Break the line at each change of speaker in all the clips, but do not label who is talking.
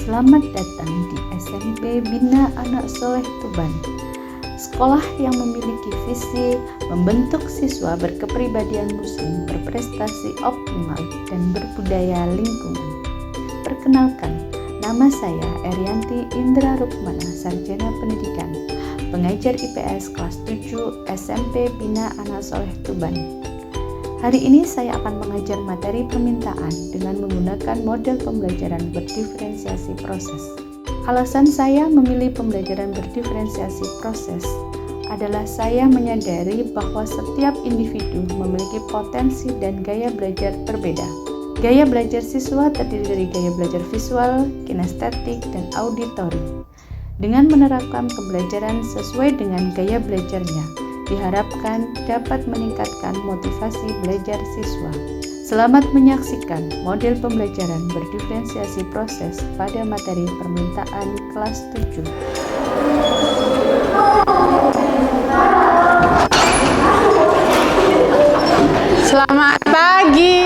Selamat datang di SMP Bina Anak Soleh Tuban. Sekolah yang memiliki visi membentuk siswa berkepribadian muslim, berprestasi optimal, dan berbudaya lingkungan. Perkenalkan, nama saya Erianti Indra Rukmana, Sarjana Pendidikan, pengajar IPS kelas 7 SMP Bina Anak Soleh Tuban. Hari ini saya akan mengajar materi permintaan dengan menggunakan model pembelajaran berdiferensiasi proses. Alasan saya memilih pembelajaran berdiferensiasi proses adalah saya menyadari bahwa setiap individu memiliki potensi dan gaya belajar berbeda. Gaya belajar siswa terdiri dari gaya belajar visual, kinestetik, dan auditori. Dengan menerapkan pembelajaran sesuai dengan gaya belajarnya, diharapkan dapat meningkatkan motivasi belajar siswa. Selamat menyaksikan model pembelajaran berdiferensiasi proses pada materi permintaan kelas 7.
Selamat pagi.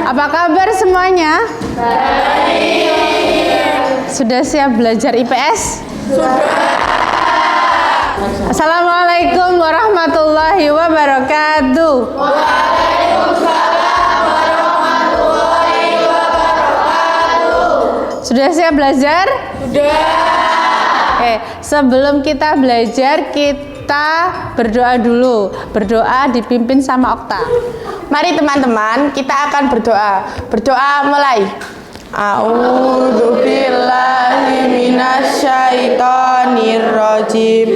Apa kabar semuanya? Baik. Sudah siap belajar IPS? Sudah. Assalamualaikum warahmatullahi wabarakatuh. Waalaikumsalam warahmatullahi wabarakatuh. Sudah siap belajar? Sudah. Oke, sebelum kita belajar, kita berdoa dulu. Berdoa dipimpin sama Okta. Mari teman-teman, kita akan berdoa. Berdoa mulai. A'udzu billahi minasyaitonir rajim.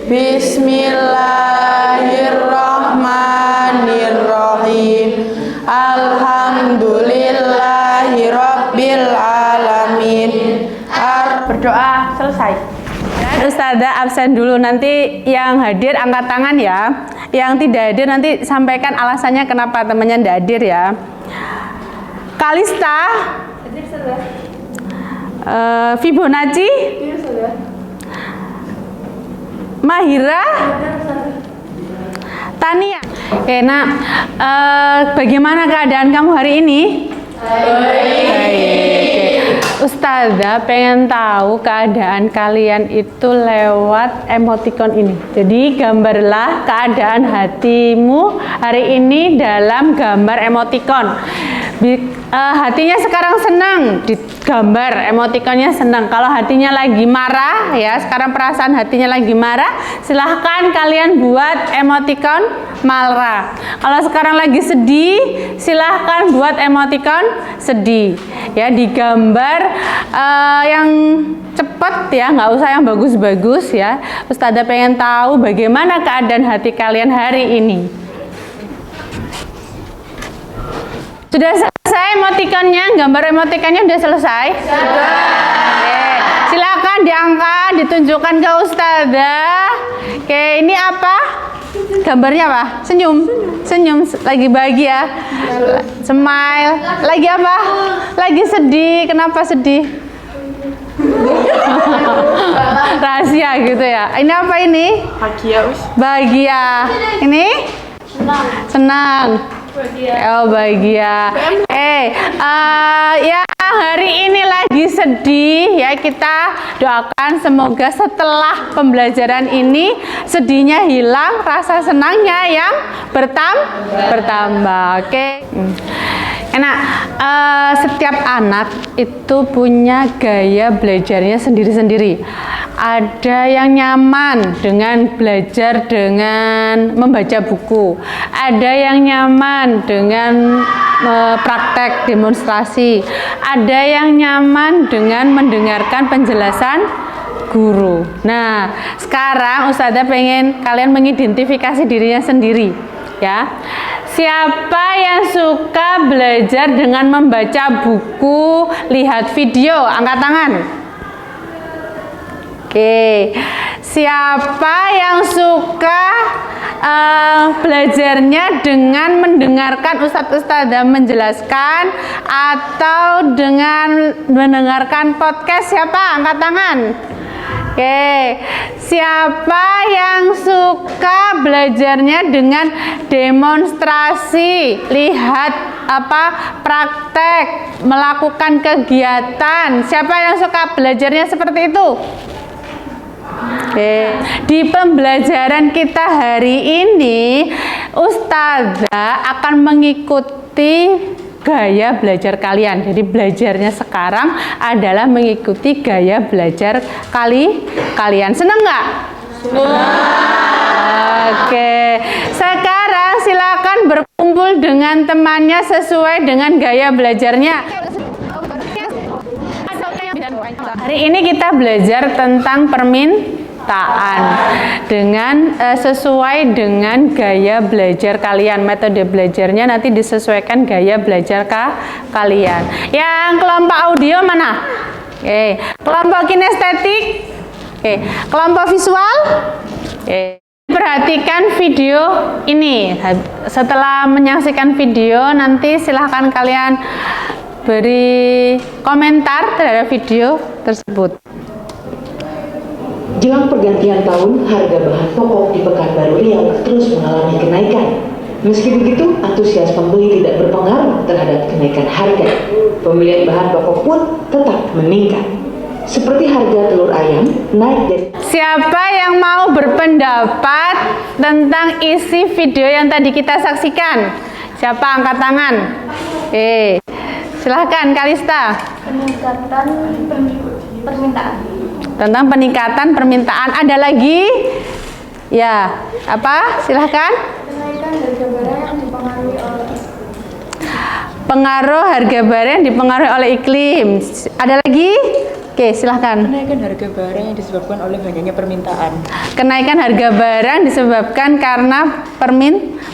Bismillahirrahmanirrahim. Alhamdulillahi rabbil alamin. Berdoa selesai. Ustazah absen dulu, nanti yang hadir angkat tangan ya. Yang tidak hadir nanti sampaikan alasannya kenapa temannya tidak hadir ya. Kalista, Fibonacci, Mahira, Tania. Oke, nak, bagaimana keadaan kamu hari ini? Baik. Ustazah pengen tahu keadaan kalian itu lewat emoticon ini. Jadi gambarlah keadaan hatimu hari ini dalam gambar emoticon. Hatinya sekarang senang, digambar emoticonnya senang. Kalau hatinya lagi marah, ya sekarang perasaan hatinya lagi marah, silahkan kalian buat emoticon marah. Kalau sekarang lagi sedih, silahkan buat emoticon sedih. Ya, digambar yang cepat ya, nggak usah yang bagus-bagus ya. Ustazah pengen tahu bagaimana keadaan hati kalian hari ini. Sudah selesai emoticonnya, gambar emoticonnya udah selesai? Sudah. Oke, silakan diangkat, ditunjukkan ke Ustazah. Oke, ini apa? Gambarnya apa? Senyum. Senyum, lagi bahagia. Smile. Lagi apa? Lagi sedih. Kenapa sedih? Rahasia gitu ya. Ini apa ini? Bahagia. Bahagia. Ini? Senang. Senang. Oh, bahagia. Ya hari ini lagi sedih ya, kita doakan semoga setelah pembelajaran ini sedihnya hilang, rasa senangnya yang bertambah. Oke. Enak. Setiap anak itu punya gaya belajarnya sendiri-sendiri. Ada yang nyaman dengan belajar dengan membaca buku. Ada yang nyaman dengan praktek demonstrasi. Ada yang nyaman dengan mendengarkan penjelasan guru. Nah, sekarang Ustazah pengen kalian mengidentifikasi dirinya sendiri. Ya, siapa yang suka belajar dengan membaca buku, lihat video, angkat tangan. Oke, siapa yang suka belajarnya dengan mendengarkan ustadz-ustadzah menjelaskan atau dengan mendengarkan podcast? Siapa? Angkat tangan. Oke, siapa yang suka belajarnya dengan demonstrasi? Lihat praktek, melakukan kegiatan. Siapa yang suka belajarnya seperti itu? Oke, di pembelajaran kita hari ini, Ustazah akan mengikuti gaya belajar kalian. Jadi belajarnya sekarang adalah mengikuti gaya belajar kalian. Senang nggak? Oke, sekarang silakan berkumpul dengan temannya sesuai dengan gaya belajarnya. Hari ini kita belajar tentang permintaan dengan sesuai dengan gaya belajar kalian. Metode belajarnya nanti disesuaikan gaya belajar kalian. Yang kelompok audio mana? Oke. Kelompok kinestetik? Oke. Kelompok visual? Oke. Perhatikan video ini. Setelah menyaksikan video, nanti silahkan kalian beri komentar terhadap video tersebut.
Jelang pergantian tahun, harga bahan pokok di Pekanbaru Riau terus mengalami kenaikan. Meski begitu, antusias pembeli tidak berpengaruh terhadap kenaikan harga. Pembelian bahan pokok pun tetap meningkat. Seperti harga telur ayam naik dari...
Siapa yang mau berpendapat tentang isi video yang tadi kita saksikan? Siapa angkat tangan? Silahkan Kalista.
Peningkatan permintaan.
Tentang peningkatan permintaan. Ada lagi? Ya, apa? Silahkan.
Kenaikan harga barang yang dipengaruhi oleh
Pengaruh harga barang yang dipengaruhi oleh iklim. Ada lagi? Oke, silahkan.
Kenaikan harga barang yang disebabkan oleh banyaknya permintaan.
Kenaikan harga barang disebabkan karena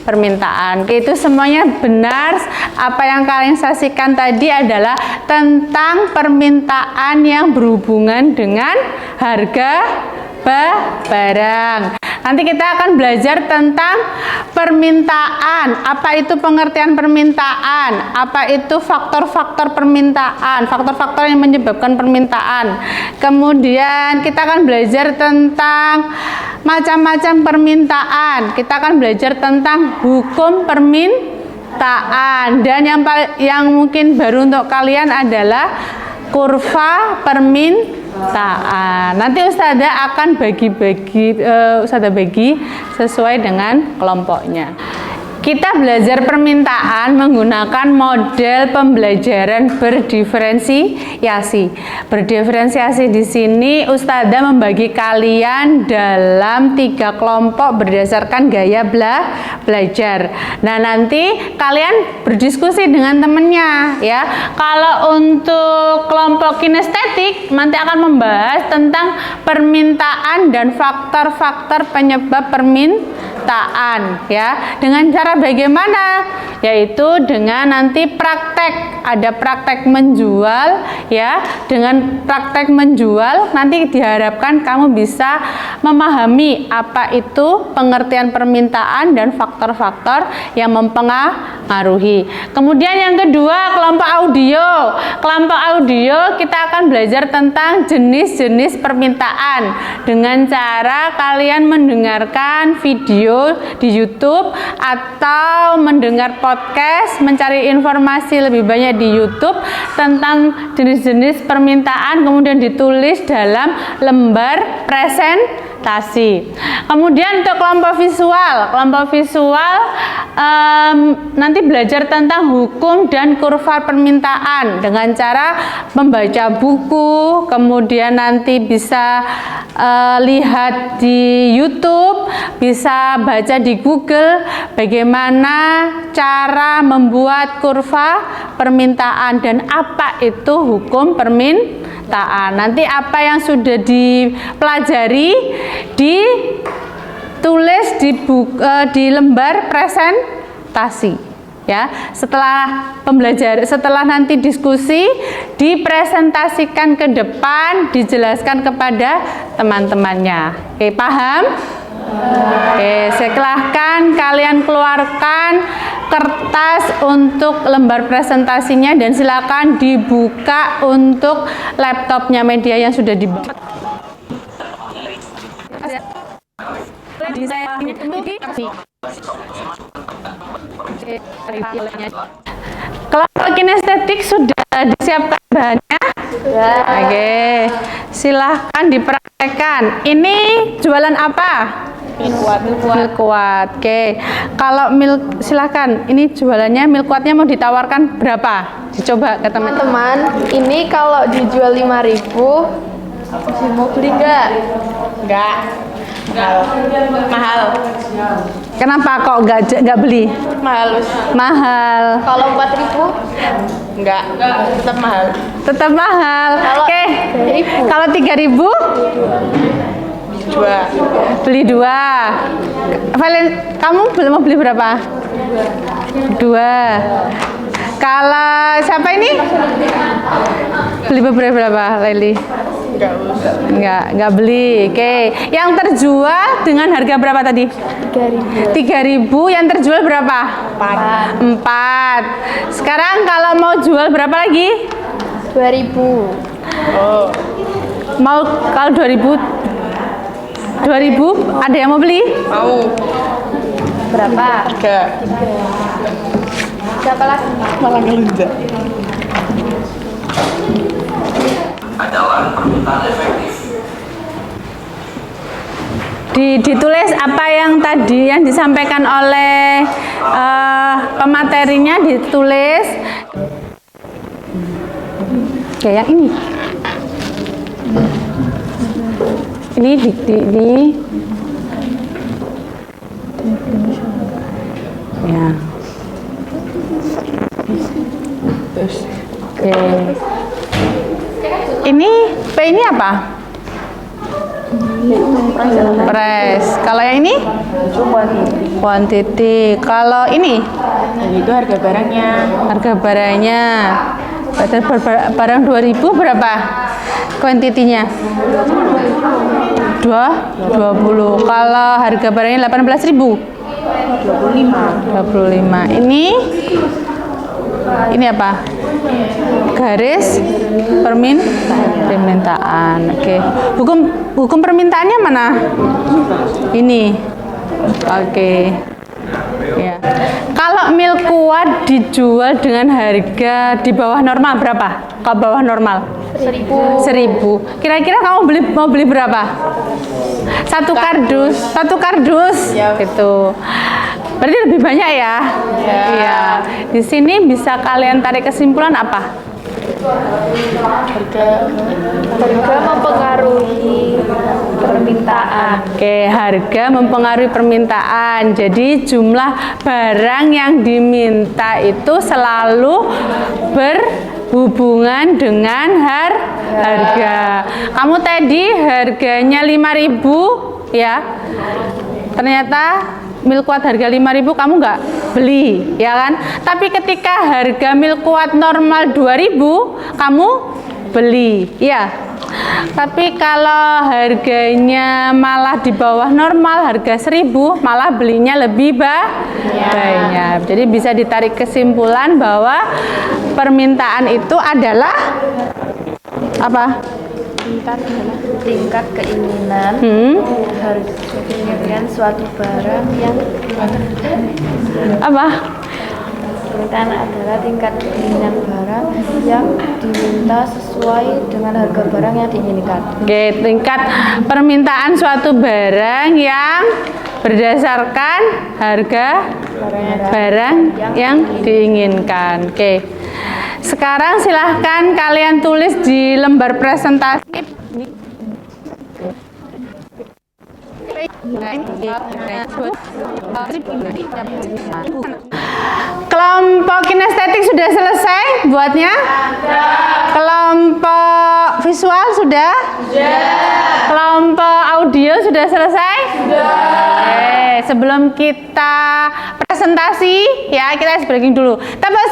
permintaan. Oke, itu semuanya benar. Apa yang kalian saksikan tadi adalah tentang permintaan yang berhubungan dengan harga barang. Nanti kita akan belajar tentang permintaan. Apa itu pengertian permintaan? Apa itu faktor-faktor permintaan? Faktor-faktor yang menyebabkan permintaan. Kemudian kita akan belajar tentang macam-macam permintaan. Kita akan belajar tentang hukum permintaan. Dan yang mungkin baru untuk kalian adalah kurva permintaan. Nanti Ustazah akan bagi sesuai dengan kelompoknya. Kita belajar permintaan menggunakan model pembelajaran berdiferensiasi. Berdiferensiasi di sini Ustazah membagi kalian dalam 3 kelompok berdasarkan gaya belajar. Nah, nanti kalian berdiskusi dengan temennya ya. Kalau untuk kelompok kinestetik nanti akan membahas tentang permintaan dan faktor-faktor penyebab permintaan ya. Dengan cara bagaimana? Yaitu dengan nanti praktek. Ada praktek menjual ya. Dengan praktek menjual nanti diharapkan kamu bisa memahami apa itu pengertian permintaan dan faktor-faktor yang mempengaruhi. Kemudian yang kedua, kelompok audio. Kelompok audio kita akan belajar tentang jenis-jenis permintaan dengan cara kalian mendengarkan video di YouTube atau mendengar podcast, mencari informasi lebih banyak di YouTube tentang jenis-jenis permintaan, kemudian ditulis dalam lembar presentasi. Kemudian untuk kelompok visual nanti belajar tentang hukum dan kurva permintaan dengan cara membaca buku, kemudian nanti bisa lihat di YouTube, bisa baca di Google bagaimana cara membuat kurva permintaan dan apa itu hukum permintaan. Nanti apa yang sudah dipelajari ditulis di lembar presentasi ya. Setelah nanti diskusi dipresentasikan ke depan, dijelaskan kepada teman-temannya. Oke, paham? Oke, silahkan kalian keluarkan kertas untuk lembar presentasinya dan silakan dibuka untuk laptopnya media yang sudah dibuat. Kelompok kinestetik sudah disiapkan bahannya? Oke, silahkan dipraktekkan. Ini jualan apa? Milkuat. Oke, kalau silahkan. Ini jualannya Milkuatnya mau ditawarkan berapa? Dicoba ke teman-teman.
Ini kalau dijual 5.000, masih mau beli nggak?
Enggak. Mahal.
Kenapa kok nggak beli? Mahal.
Kalau 4.000?
Enggak. Tetap mahal.
Tetap mahal. Oke. Kalau 3.000?
Dua.
Beli 2. Kamu mau beli berapa? 2. Kalau siapa ini? Beli berapa, Leli? Enggak beli. Oke. Yang terjual dengan harga berapa tadi? 3.000. Yang terjual berapa? 4. Sekarang kalau mau jual berapa lagi?
2.000.
Oh.
Mau kalau 2.000 ada yang mau beli?
Mau.
Berapa?
3.
Siapa lagi?
Malah ngelunjak.
Adalah permintaan efektif.
Ditulis apa yang tadi yang disampaikan oleh pematerinya, ditulis. Oke, yang ini. Ini ya. Oke. Ini P ini apa? Press. Kalau yang ini? Quantity. Kalau ini?
Itu harga barangnya.
Harga barangnya. Barang 2.000 berapa? Kuantitinya? 20. Kalau harga barangnya 18.000? 25. Ini apa? Garis permintaan. Oke. Hukum permintaannya mana? Ini. Oke. Ya. Kalau Milkuat dijual dengan harga di bawah normal berapa? Kalau bawah normal? 1.000. Kira-kira kamu mau beli berapa? Satu kardus. Gitu. Berarti lebih banyak ya? Iya. Di sini bisa kalian tarik kesimpulan apa?
Harga mempengaruhi permintaan.
Oke, harga mempengaruhi permintaan. Jadi jumlah barang yang diminta itu selalu berhubungan dengan harga. Kamu tadi harganya 5.000 ya. Ternyata Milkuat harga 5.000 kamu nggak beli, ya kan? Tapi ketika harga Milkuat normal 2.000 kamu beli, ya. Tapi kalau harganya malah di bawah normal, harga 1.000, malah belinya lebih banyak. Jadi bisa ditarik kesimpulan bahwa permintaan itu adalah apa?
Tingkat keinginan harus keinginan suatu barang yang
apa?
permintaan adalah tingkat keinginan barang yang diminta sesuai dengan harga barang yang diinginkan.
Oke, tingkat permintaan suatu barang yang berdasarkan harga barang yang diinginkan. Oke. Sekarang silahkan kalian tulis di lembar presentasi. Kelompok kinestetik sudah selesai buatnya? Kelompok visual sudah? Kelompok audio sudah selesai? Oke, sebelum kita presentasi ya, kita breaking dulu. Tepuk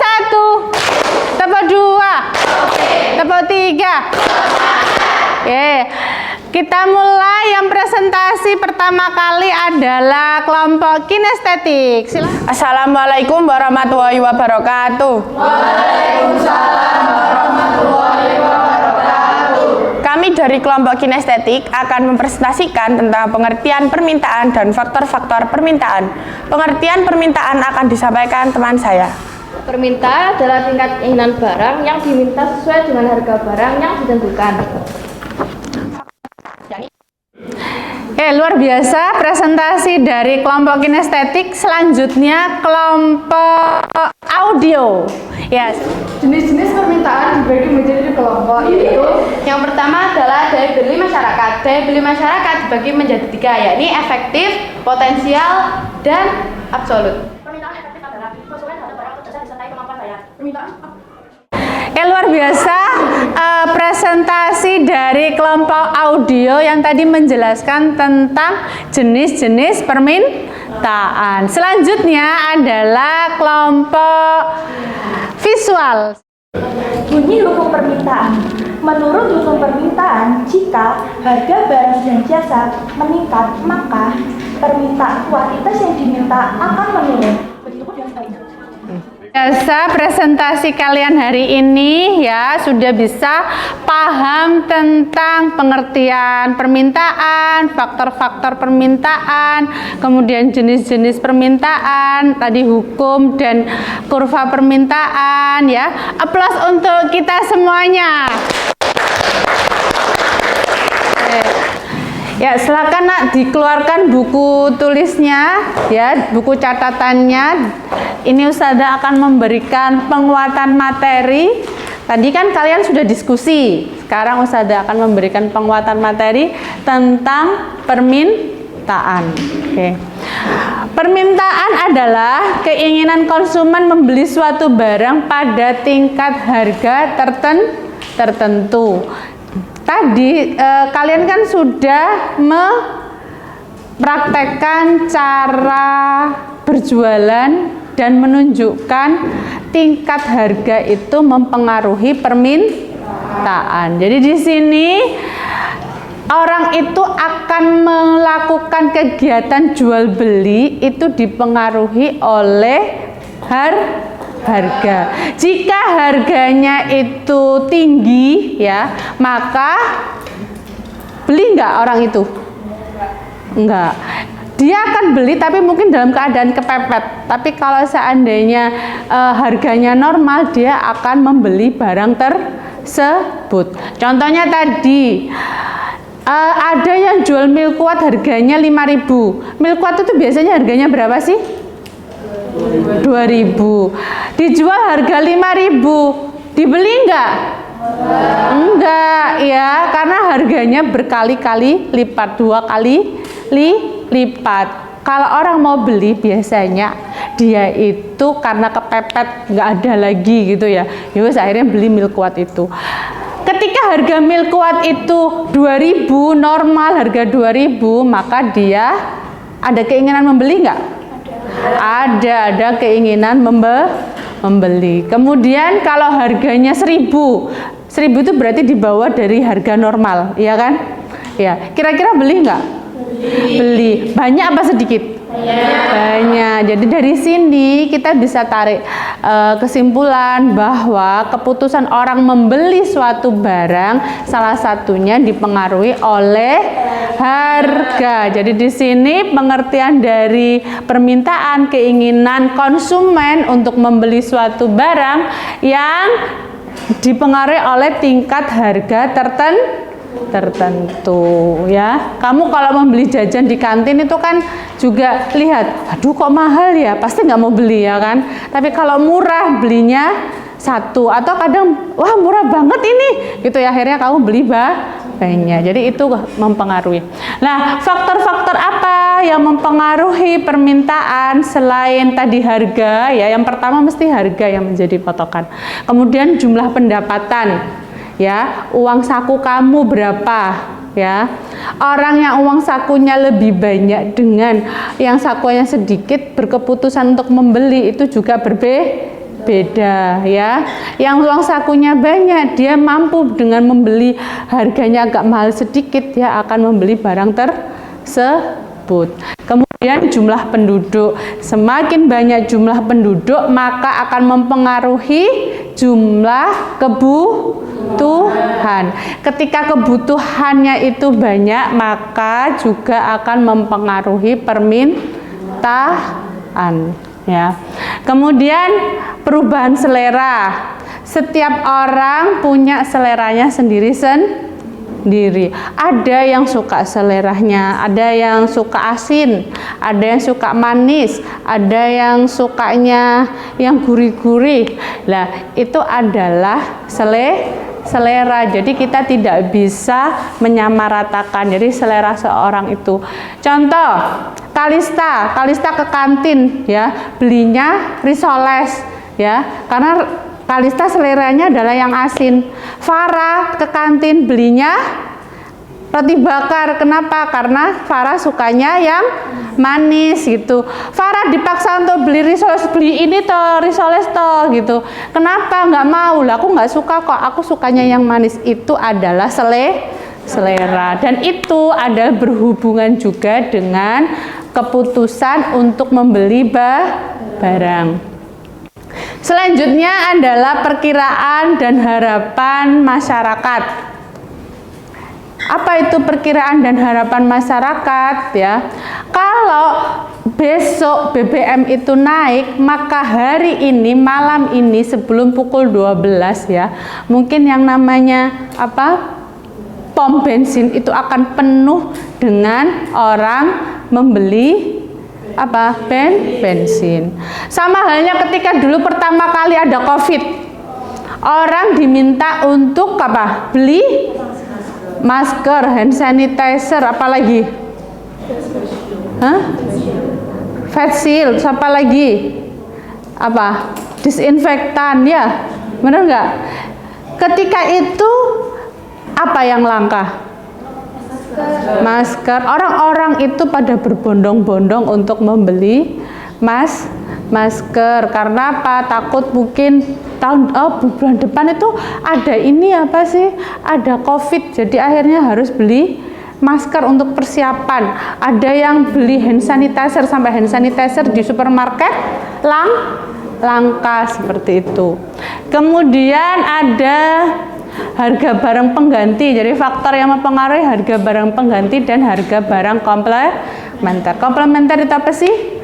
1, tepuk 2, tepuk 3. Oke. Kita mulai, yang presentasi pertama kali adalah kelompok kinestetik. Silakan.
Assalamualaikum warahmatullahi wabarakatuh.
Waalaikumsalam warahmatullahi wabarakatuh.
Kami dari kelompok kinestetik akan mempresentasikan tentang pengertian permintaan dan faktor-faktor permintaan. Pengertian permintaan akan disampaikan teman saya.
Permintaan adalah tingkat keinginan barang yang diminta sesuai dengan harga barang yang ditentukan.
Luar biasa presentasi dari kelompok kinestetik. Selanjutnya kelompok audio. Ya.
Jenis-jenis permintaan dibagi menjadi dua kelompok, yaitu yang pertama adalah daya beli masyarakat. Daya beli masyarakat dibagi menjadi tiga, yakni efektif, potensial, dan absolut. Permintaan efektif adalah konsumen terhadap barang atau jasa disertai kemampuan bayar.
Luar biasa presentasi dari kelompok audio yang tadi menjelaskan tentang jenis-jenis permintaan. Selanjutnya adalah kelompok visual.
Bunyi hukum permintaan. Menurut hukum permintaan, jika harga barang dan jasa meningkat, maka permintaan kuantitas yang diminta akan menurun. Begitupun yang sebaliknya.
Biasa presentasi kalian hari ini ya sudah bisa paham tentang pengertian permintaan, faktor-faktor permintaan, kemudian jenis-jenis permintaan, tadi hukum dan kurva permintaan ya. Aplaus untuk kita semuanya. Ya, silakan Nak dikeluarkan buku tulisnya ya, buku catatannya. Ini Ustazah akan memberikan penguatan materi. Tadi kan kalian sudah diskusi. Sekarang Ustazah akan memberikan penguatan materi tentang permintaan. Oke. Permintaan adalah keinginan konsumen membeli suatu barang pada tingkat harga tertentu. Tadi kalian kan sudah mempraktekkan cara berjualan dan menunjukkan tingkat harga itu mempengaruhi permintaan. Jadi di sini orang itu akan melakukan kegiatan jual beli itu dipengaruhi oleh harga. Jika harganya itu tinggi ya, maka beli nggak orang itu? Enggak. Dia akan beli tapi mungkin dalam keadaan kepepet. Tapi kalau seandainya harganya normal, dia akan membeli barang tersebut. Contohnya tadi ada yang jual milkuat harganya 5.000. Milkuat itu biasanya harganya berapa sih? 2.000. Dijual harga 5.000. Dibeli enggak? Enggak ya, karena harganya berkali-kali lipat, 2 kali lipat. Kalau orang mau beli biasanya dia itu karena kepepet nggak ada lagi gitu ya. Yowes akhirnya beli milkuat itu. Ketika harga milkuat itu 2.000, normal harga 2.000, maka dia ada keinginan membeli nggak? Ada keinginan membeli. Kemudian kalau harganya 1.000 itu berarti di bawah dari harga normal, ya kan? Ya, kira-kira beli nggak? Beli. Banyak apa sedikit? Banyak. Jadi dari sini kita bisa tarik kesimpulan bahwa keputusan orang membeli suatu barang salah satunya dipengaruhi oleh harga. Jadi di sini pengertian dari permintaan, keinginan konsumen untuk membeli suatu barang yang dipengaruhi oleh tingkat harga tertentu ya. Kamu kalau membeli jajan di kantin itu kan juga lihat, aduh kok mahal ya, pasti nggak mau beli ya kan. Tapi kalau murah belinya satu, atau kadang wah murah banget ini gitu ya, akhirnya kamu beli banyak. Jadi itu mempengaruhi. Nah, faktor-faktor apa yang mempengaruhi permintaan selain tadi harga ya? Yang pertama mesti harga yang menjadi patokan. Kemudian jumlah pendapatan ya, uang saku kamu berapa ya. Orang yang uang sakunya lebih banyak dengan yang sakunya sedikit berkeputusan untuk membeli itu juga berbeda ya. Yang uang sakunya banyak, dia mampu dengan membeli harganya agak mahal sedikit, dia akan membeli barang tersebut. Kemudian Kemudian jumlah penduduk. Semakin banyak jumlah penduduk, maka akan mempengaruhi jumlah kebutuhan. Ketika kebutuhannya itu banyak, maka juga akan mempengaruhi permintaan. Ya. Kemudian perubahan selera. Setiap orang punya seleranya sendiri. Ada yang suka seleranya, ada yang suka asin, ada yang suka manis, ada yang sukanya yang gurih-gurih. Nah, itu adalah selera. Jadi kita tidak bisa menyamaratakan. Jadi selera seorang itu. Contoh, Kalista ke kantin ya, belinya risoles ya, karena Kalista seleranya adalah yang asin. Farah ke kantin belinya roti bakar. Kenapa? Karena Farah sukanya yang manis gitu. Farah dipaksa untuk beli risoles, beli ini toh, risoles toh gitu. Kenapa nggak mau? Lah aku nggak suka kok, aku sukanya yang manis. Itu adalah selera. Dan itu adalah berhubungan juga dengan keputusan untuk membeli barang. Selanjutnya adalah perkiraan dan harapan masyarakat. Apa itu perkiraan dan harapan masyarakat ya? Kalau besok BBM itu naik, maka hari ini, malam ini sebelum pukul 12 ya, mungkin yang namanya pom bensin itu akan penuh dengan orang membeli bensin. Sama halnya ketika dulu pertama kali ada COVID, orang diminta untuk beli masker, hand sanitizer, apalagi face shield, apa lagi disinfektan ya, benar nggak? Ketika itu apa yang langka? Masker. Orang-orang itu pada berbondong-bondong untuk membeli masker. Karena apa? Takut mungkin bulan depan itu ada ini ada COVID. Jadi akhirnya harus beli masker untuk persiapan. Ada yang beli hand sanitizer, sampai hand sanitizer di supermarket langka seperti itu. Kemudian ada harga barang pengganti. Jadi faktor yang mempengaruhi harga barang pengganti dan harga barang komplementer. Komplementer itu apa sih?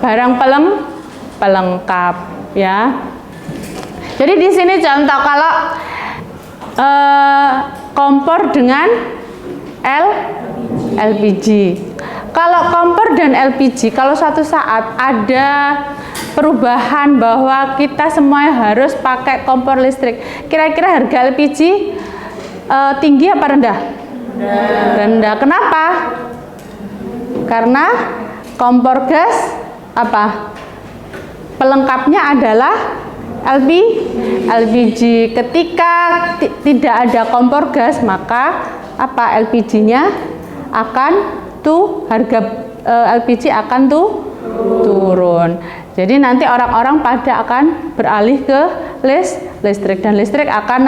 Barang pelengkap ya. Jadi di sini contoh kalau kompor dengan LPG. Kalau kompor dan LPG, kalau suatu saat ada perubahan bahwa kita semuanya harus pakai kompor listrik, kira-kira harga LPG tinggi apa rendah? Rendah. Kenapa? Karena kompor gas pelengkapnya adalah LPG. Ketika tidak ada kompor gas, maka LPG-nya akan harga LPG akan turun. Jadi nanti orang-orang pada akan beralih ke listrik dan listrik akan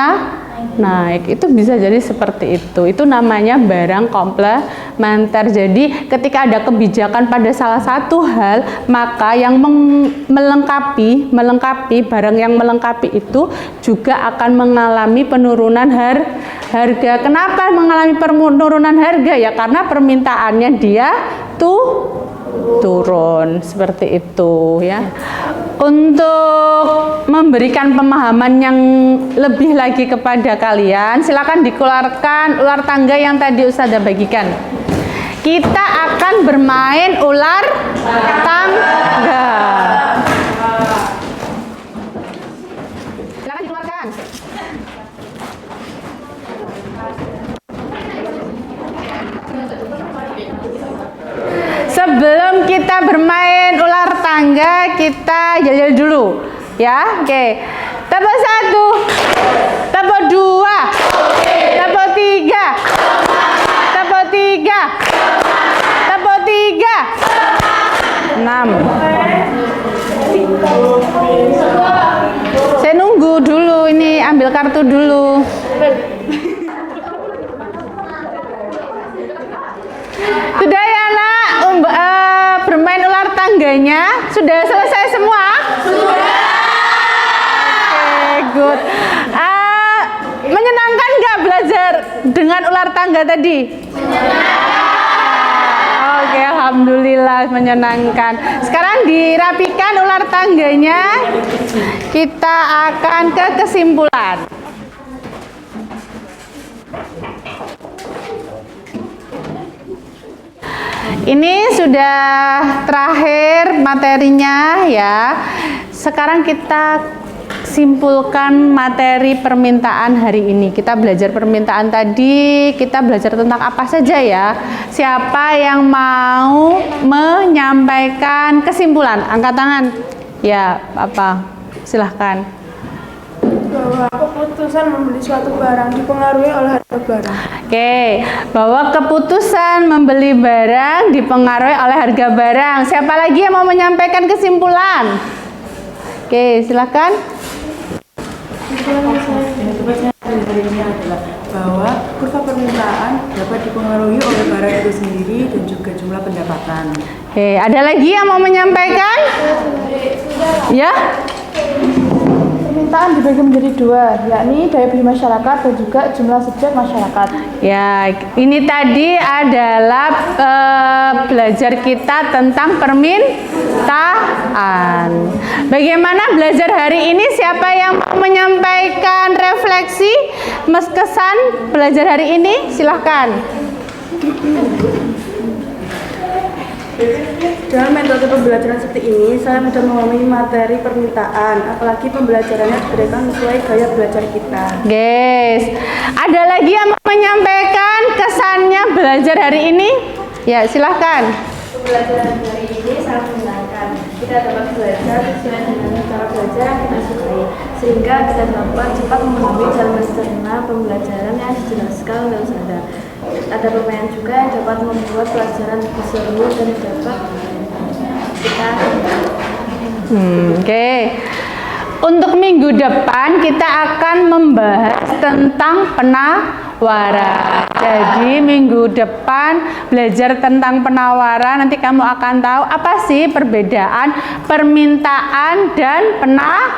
naik. Itu bisa jadi seperti itu. Itu namanya barang komplementer. Jadi ketika ada kebijakan pada salah satu hal, maka yang melengkapi barang yang melengkapi itu juga akan mengalami penurunan harga. Kenapa mengalami penurunan harga? Ya karena permintaannya dia turun seperti itu ya. Untuk memberikan pemahaman yang lebih lagi kepada kalian, silakan dikeluarkan ular tangga yang tadi Ustazah bagikan. Kita akan bermain ular tangga. Silakan dikeluarkan. Sebelum kita bermain ular tangga, kita yel-yel dulu ya. Oke. Tepuk 1, tepuk 2, tepuk 3, tepuk 3, tepuk 3, 6. Saya nunggu dulu, ini ambil kartu dulu. Sudah ya nak, tangganya sudah selesai semua? Sudah. Oke, good. Menyenangkan nggak belajar dengan ular tangga tadi? Oke, alhamdulillah menyenangkan. Sekarang dirapikan ular tangganya. Kita akan ke kesimpulan. Ini sudah terakhir materinya ya. Sekarang kita simpulkan materi permintaan hari ini. Kita belajar permintaan tadi, kita belajar tentang apa saja ya. Siapa yang mau menyampaikan kesimpulan? Angkat tangan. Ya, apa? Silahkan.
Bahwa keputusan membeli suatu barang dipengaruhi oleh harga barang.
Oke, bahwa keputusan membeli barang dipengaruhi oleh harga barang. Siapa lagi yang mau menyampaikan kesimpulan? Oke, silakan.
Kesimpulan hari ini adalah bahwa kurva permintaan dapat dipengaruhi oleh barang itu sendiri dan juga jumlah pendapatan.
Oke, ada lagi yang mau menyampaikan? Ya?
Permintaan dibagi menjadi dua, yakni daya beli masyarakat dan juga jumlah subjek masyarakat.
Ya, ini tadi adalah belajar kita tentang permintaan. Bagaimana belajar hari ini? Siapa yang mau menyampaikan refleksi, kesan belajar hari ini? Silahkan.
Dalam metode pembelajaran seperti ini, saya mudah memahami materi permintaan, apalagi pembelajarannya diberikan sesuai gaya belajar kita.
Guys, ada lagi yang mau menyampaikan kesannya belajar hari ini? Ya, silahkan.
Pembelajaran hari ini sangat menyenangkan. Kita dapat belajar sesuai dengan cara belajar yang kita sukai, sehingga kita dapat cepat memahami dan mencerna pembelajaran yang dijelaskan oleh ustazah. Ada permainan juga yang dapat membuat pelajaran lebih seru dan dapat kita.
Oke. Untuk minggu depan kita akan membahas tentang penawaran. Jadi minggu depan belajar tentang penawaran. Nanti kamu akan tahu apa sih perbedaan permintaan dan penawaran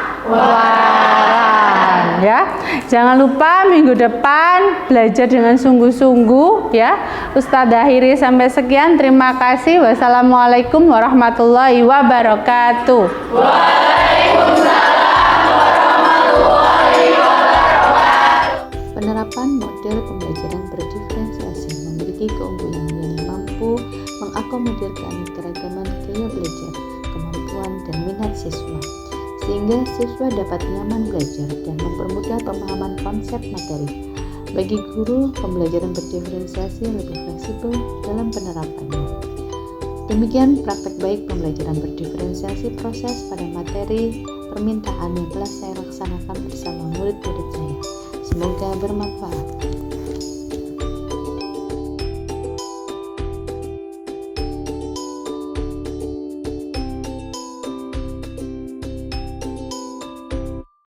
ya. Jangan lupa minggu depan belajar dengan sungguh-sungguh ya. Ustadzah akhiri sampai sekian. Terima kasih. Wassalamualaikum warahmatullahi wabarakatuh.
Penerapan model pembelajaran berdiferensiasi memiliki keunggulan yang mampu mengakomodir keanekaragaman gaya belajar, kemampuan, dan minat siswa, sehingga siswa dapat nyaman belajar dan mempermudah pemahaman konsep materi. Bagi guru, pembelajaran berdiferensiasi lebih fleksibel dalam penerapannya. Demikian praktek baik pembelajaran berdiferensiasi proses pada materi permintaan yang telah saya laksanakan bersama murid-murid saya. Semoga bermanfaat.